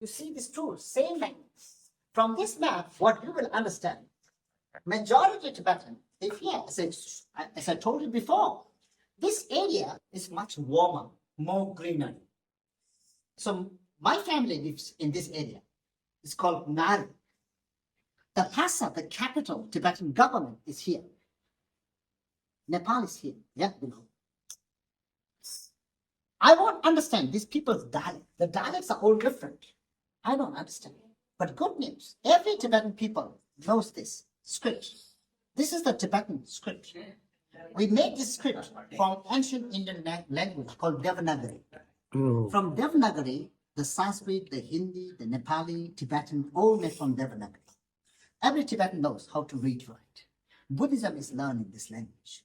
You see this tool, same language. From this map, what you will understand, majority Tibetan, if here, as I told you before, this area is much warmer, more greener. So my family lives in this area. It's called Nari. The Lhasa, the capital, Tibetan government is here. Nepal is here, yeah, below. I won't understand these people's dialect. The dialects are all different. I don't understand. But good news, every Tibetan people knows this script. This is the Tibetan script. We made this script from ancient Indian language called Devanagari. From Devanagari, the Sanskrit, the Hindi, the Nepali, Tibetan, all made from Devanagari. Every Tibetan knows how to read and write. Buddhism is learned in this language.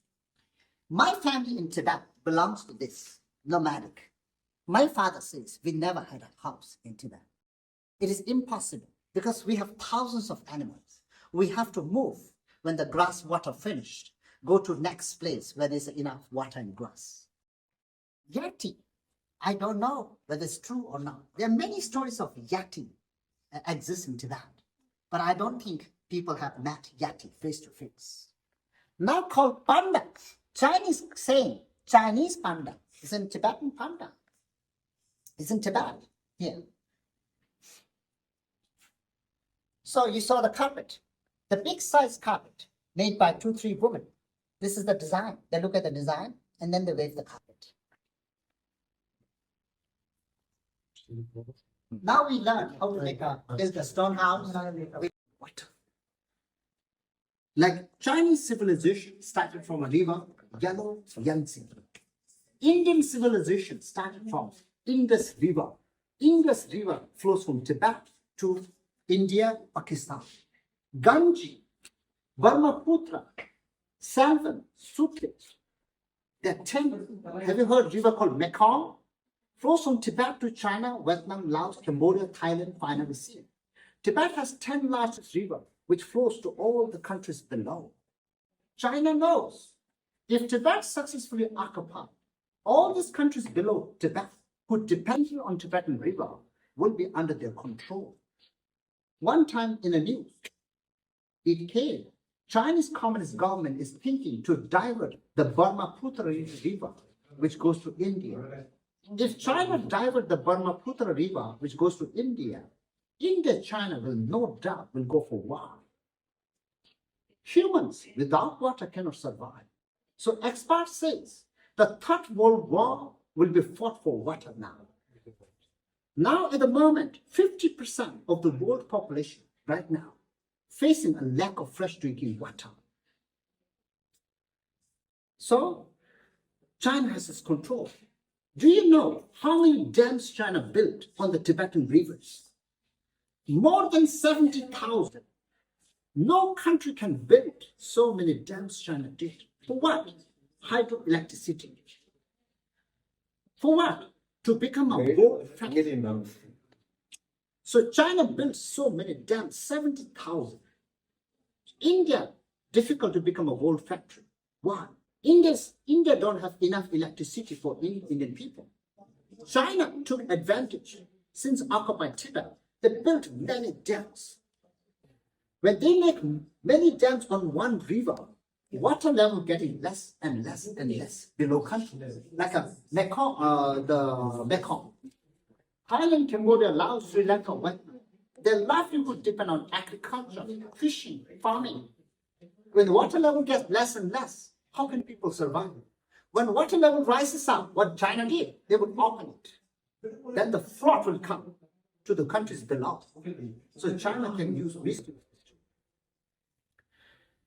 My family in Tibet belongs to this, nomadic. My father says we never had a house in Tibet. It is impossible because we have thousands of animals. We have to move when the grass water finished, go to next place where there's enough water and grass. Yati, I don't know whether it's true or not. There are many stories of Yati exist in Tibet, but I don't think people have met Yati face to face. Now called Panda, Chinese saying, Chinese Panda, is in Tibetan Panda. It's in Tibet, here. So you saw the carpet, the big size carpet made by 2-3 women. This is the design. They look at the design and then they wave the carpet. Now we learn how to build a stone house with water. Like Chinese civilization started from a river, yellow Yangtze. Indian civilization started from Indus River. Indus River flows from Tibet to India, Pakistan. Ganges, Brahmaputra, Salvan, Sutlej. There are 10. Have you heard river called Mekong? Flows from Tibet to China, Vietnam, Laos, Cambodia, Thailand, finally sea. Tibet has 10 largest rivers, which flows to all the countries below. China knows if Tibet successfully occupied, all these countries below Tibet, who depend on Tibetan river, will be under their control. One time in the news, it came, Chinese Communist government is thinking to divert the Brahmaputra river, which goes to India. If China divert the Brahmaputra river, which goes to India, China will no doubt will go for war. Humans without water cannot survive. So experts says the Third World War will be fought for water now. Now at the moment, 50% of the world population right now facing a lack of fresh drinking water. So China has its control. Do you know how many dams China built on the Tibetan rivers? More than 70,000. No country can build so many dams China did. For what? Hydroelectricity. For what? To become a world factory. So China built so many dams, 70,000. India, difficult to become a world factory. Why? India don't have enough electricity for Indian people. China took advantage. Since occupied Tibet, they built many dams. When they make many dams on one river, water level getting less and less and less below country, like a Mekong, the Mekong. Thailand, Cambodia, Laos, Sri Lanka, Vietnam, their livelihood depend on agriculture, fishing, farming. When water level gets less and less, how can people survive? When water level rises up, what China did, they would open it. Then the flood will come to the countries below. So China can use wisdom.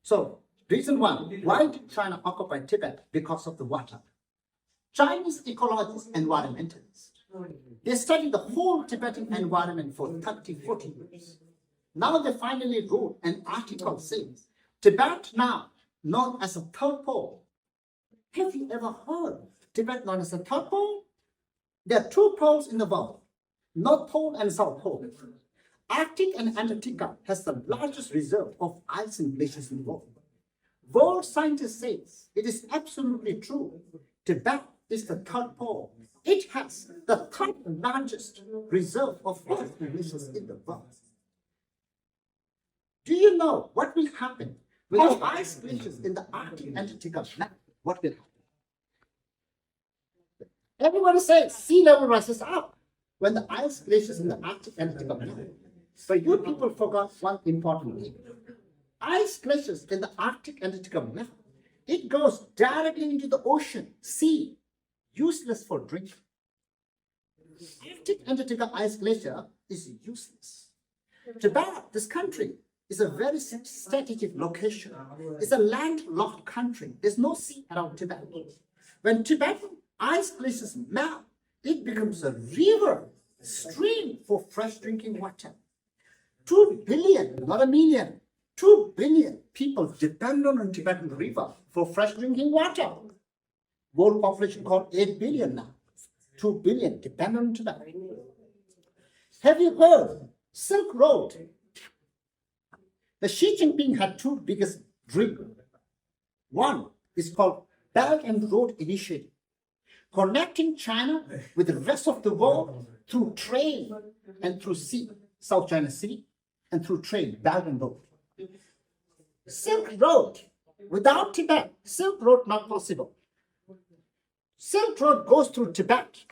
So reason one, why did China occupy Tibet? Because of the water. Chinese ecologists, environmentalists, they studied the whole Tibetan environment for 30, 40 years. Now they finally wrote an article saying, Tibet now known as a third pole. Have you ever heard Tibet known as a third pole? There are 2 poles in the world, North Pole and South Pole. Arctic and Antarctica has the largest reserve of ice and glaciers in the world. World scientists say it is absolutely true. Tibet is the third pole. It has the third largest reserve of ice glaciers in the world. Do you know what will happen with the ice glaciers in the Arctic Antarctica now? What will happen? Everybody says sea level rises up when the ice glaciers in the Arctic Antarctica melt. But you people forgot one important thing. Ice glaciers in the Arctic Antarctica melt. It goes directly into the ocean, sea, useless for drinking. Arctic Antarctica ice glacier is useless. Tibet, this country, is a very strategic location. It's a landlocked country. There's no sea around Tibet. When Tibetan ice glaciers melt, it becomes a river, stream for fresh drinking water. 2 billion, not a million, 2 billion people depend on a Tibetan river for fresh drinking water. World population called 8 billion now. 2 billion depend on Tibet. Have you heard Silk Road? The Xi Jinping had two biggest dreams. One is called Belt and Road Initiative, connecting China with the rest of the world through train and through sea, South China Sea, and through train, Belt and Road. Silk Road, without Tibet, Silk Road not possible. Silk Road goes through Tibet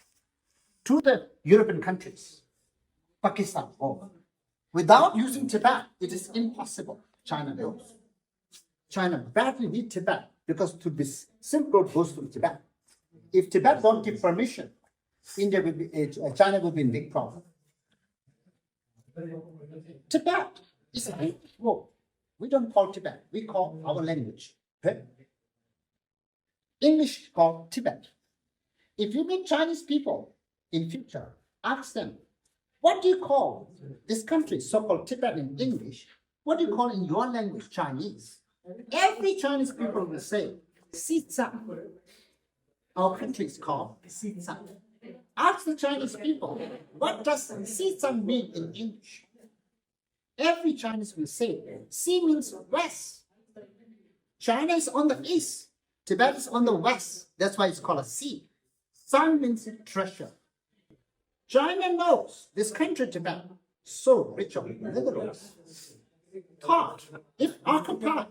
to the European countries, Pakistan, all. Without using Tibet, it is impossible, China knows. China badly needs Tibet because to this Silk Road goes through Tibet. If Tibet won't give permission, China will be in big problem. Tibet is a word. We don't call Tibet, we call our language. English called Tibet. If you meet Chinese people in future, ask them, what do you call this country, so-called Tibet in English? What do you call in your language, Chinese? Every Chinese people will say, Xizang. Our country is called Xizang. Ask the Chinese people, what does Xizang mean in English? Every Chinese will say, Xi means west. China is on the east. Tibet is on the west. That's why it's called a sea. Zhang means treasure. China knows this country, Tibet, so rich of minerals. Thought, if occupied,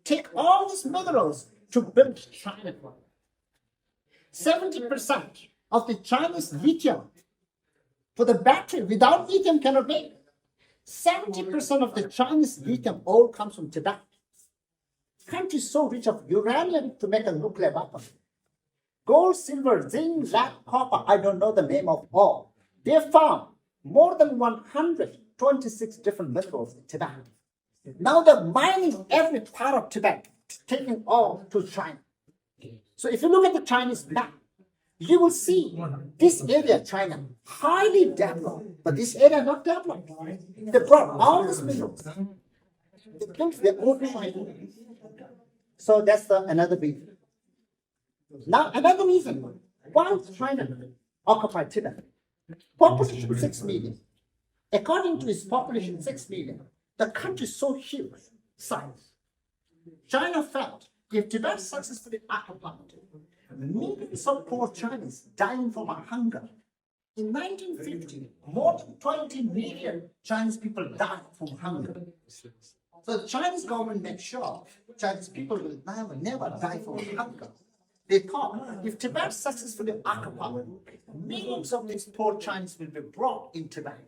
take all these minerals to build China. 70% of the Chinese lithium for the battery, without lithium cannot make. 70% of the Chinese lithium all comes from Tibet. Country is so rich of uranium to make a nuclear weapon. Gold, silver, zinc, lead, copper, I don't know the name of all. They found more than 126 different minerals in Tibet. Now they're mining every part of Tibet, taking all to China. So if you look at the Chinese map, you will see this area, China, highly developed, but this area not developed. They brought all these minerals. They built their own China. So that's another reason. Now, another reason why China occupied Tibet. Population 6 million. According to its population 6 million, the country is so huge, size. China felt if Tibet successfully occupied, millions of poor Chinese dying from hunger. In 1950, more than 20 million Chinese people died from hunger. So the Chinese government made sure Chinese people will never die from hunger. They thought if Tibet successfully occupied, millions of these poor Chinese will be brought in Tibet.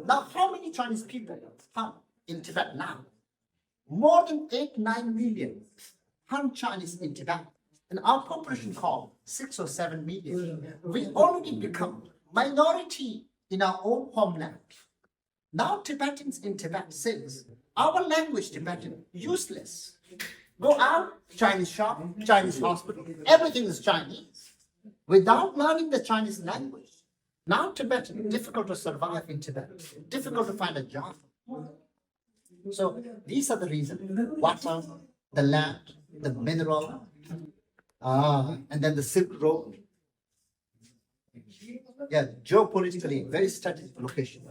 Now, how many Chinese people are in Tibet now? More than 8-9 million Han Chinese in Tibet. And our population called 6 or 7 million. We already become minority in our own homeland. Now Tibetans in Tibet says, our language Tibetan, useless. Go out, Chinese shop, Chinese hospital, everything is Chinese. Without learning the Chinese language, now Tibetan, difficult to survive in Tibet, difficult to find a job. So these are the reasons. Water, the land, the mineral, and then the Silk Road. Yeah, geopolitically, very strategic location.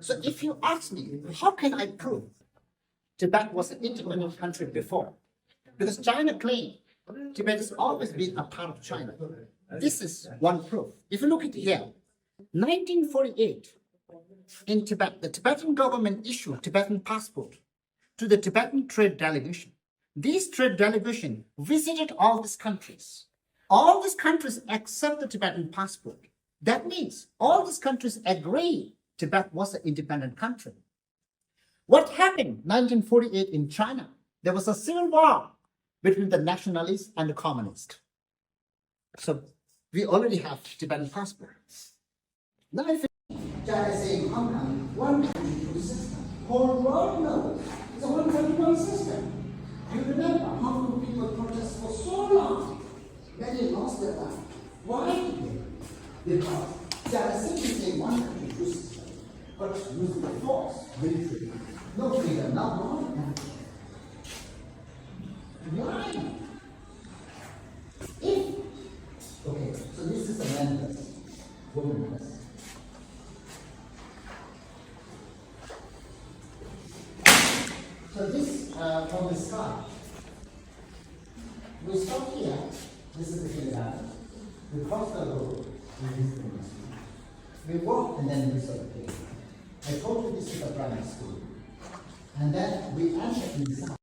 So if you ask me, how can I prove Tibet was an independent country before? Because China claimed Tibet has always been a part of China. This is one proof. If you look at here, 1948, in Tibet, the Tibetan government issued Tibetan passport to the Tibetan trade delegation. These trade delegation visited all these countries. All these countries accept the Tibetan passport. That means all these countries agree Tibet was an independent country. What happened 1948 in China? There was a civil war between the nationalists and the communists. So we already have Tibetan passport. Now if China is saying Hong Kong, one country, two system. Whole world knows it's a one country, one system. You remember Hong Kong people protested for so long. Many lost their life. Why did they? Because China simply saying one country, two system. But using the force, military, no freedom, not one. Why? If okay, so this is a manifest, womanifest. So this from the sky. We stop here. This is the kindergarten. We cross the road. We walk and then we stop here. I told you this is a primary school. And then we enter inside.